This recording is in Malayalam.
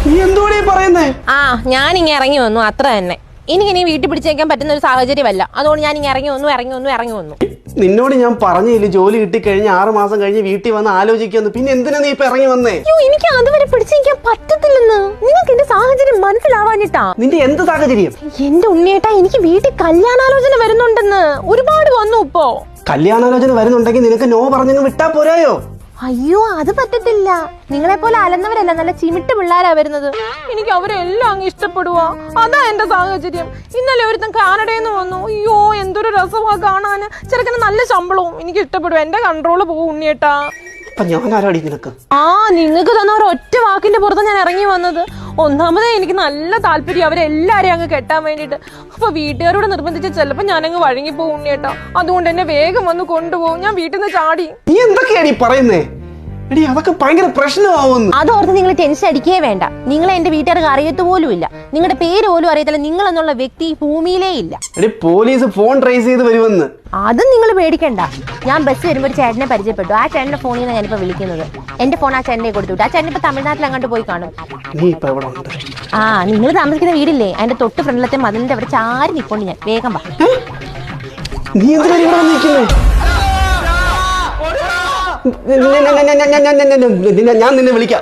നീ എന്തോടെ പറയുന്നേ? ആ ഞാനിങ്ങനെ ഇറങ്ങി വന്നു, അത്ര തന്നെ. എനിക്കിനി വീട്ടിൽ പിടിച്ചേക്കാൻ പറ്റുന്ന ഒരു സാഹചര്യമല്ല. അതുകൊണ്ട് ഞാൻ ഇങ്ങനെ ഇറങ്ങി വന്നു. നിന്നോട് ഞാൻ പറഞ്ഞില്ല ജോലി കിട്ടിക്കഴിഞ്ഞ് 6 മാസം കഴിഞ്ഞ് വീട്ടിൽ വന്ന് ആലോചിക്കുന്നു. പിന്നെ എന്തിനാ നീ ഇപ്പൊ ഇറങ്ങി വന്നേ? എനിക്ക് അതുവരെ പിടിച്ചേക്കാൻ പറ്റത്തില്ലെന്ന്. നിങ്ങൾക്ക് എന്റെ സാഹചര്യം മനസ്സിലാവാഞ്ഞിട്ടാ. നിന്റെ എന്ത് സാഹചര്യം? എന്റെ ഉണ്ണിയേട്ടാ, എനിക്ക് വീട്ടിൽ കല്യാണാലോചന വരുന്നുണ്ടെന്ന്. ഒരുപാട് വന്നു. ഇപ്പോ കല്യാണാലോചന വരുന്നുണ്ടെങ്കിൽ നിനക്ക് നോ പറഞ്ഞങ്ങ് വിട്ടാ പോരായോ? അയ്യോ, അത് പറ്റത്തില്ല. നിങ്ങളെ പോലെ അലന്നവരല്ല, നല്ല ചിമിട്ട് പിള്ളേരാ വരുന്നത്. എനിക്ക് അവരെല്ലാം അങ്ങ് ഇഷ്ടപ്പെടുവാ. അതാ എന്റെ സാഹചര്യം. ഇന്നലെ ഒരുത്തൻ കാനഡയിൽ നിന്ന് വന്നു. അയ്യോ, എന്തൊരു രസമാ കാണാന്. ചെറുക്കന് നല്ല ശമ്പളവും. എനിക്ക് ഇഷ്ടപ്പെടും. എന്റെ കൺട്രോള് പോകും ഉണ്ണിയേട്ടാ. നിങ്ങൾക്ക് തന്ന ഒരൊറ്റ വാക്കിന്റെ പുറത്ത് ഞാൻ ഇറങ്ങി വന്നത്. ഒന്നാമതേ എനിക്ക് നല്ല താല്പര്യം അവരെല്ലാരെയും അങ്ങ് കെട്ടാൻ വേണ്ടിട്ട്. അപ്പൊ വീട്ടുകാരോട് നിർബന്ധിച്ച് ചിലപ്പോ ഞാനങ്ങ് വഴങ്ങിപ്പോവും ഉണ്ണിയേട്ടാ. അതുകൊണ്ട് എന്നെ വേഗം വന്ന് കൊണ്ടുപോകും. ഞാൻ വീട്ടിൽ നിന്ന് ചാടി. നീ എന്തൊക്കെയാണ് പറയുന്നേ? എടി, അതൊക്കെ ഭയങ്കര പ്രശ്നമാവുന്നു. അതോർത്ത് നിങ്ങൾ ടെൻഷൻ അടിക്കേ വേണ്ട. നിങ്ങളെ എന്റെ വീട്ടുകാർക്ക് അറിയത്ത് പോലും ഇല്ല. നിങ്ങളുടെ പേര് പോലും അറിയത്തില്ല. നിങ്ങൾ എന്നുള്ള വ്യക്തി ഭൂമിയിലേ ഇല്ല. എടി, പോലീസ് ഫോൺ ട്രേസ് ചെയ്ത് വരുമെന്ന്. അതും നിങ്ങൾ പേടിക്കണ്ട. ഞാൻ ബസ് വരുമ്പോൾ ഒരു ചേട്ടനെ പരിചയപ്പെട്ടു. ആ ചേട്ടന്റെ ഫോണിൽ നിന്ന് ഞാനിപ്പോ വിളിക്കുന്നത്. എന്റെ ഫോൺ ആ ചേട്ടനെ കൊടുത്തുവിട്ടു. ആ ചേട്ടൻ ഇപ്പൊ തമിഴ്നാട്ടിൽ അങ്ങോട്ട് പോയി കാണും. നിങ്ങൾ താമസിക്കുന്ന വീടില്ലേ, അതിന്റെ തൊട്ട് ഫ്രണ്ടിലത്തെ മതിലിന്റെ അവിടെ ചാരി നിൽക്കൊണ്ട് ഞാൻ വേഗം വാ. നീ ഞാൻ നിന്നെ വിളിക്കാം.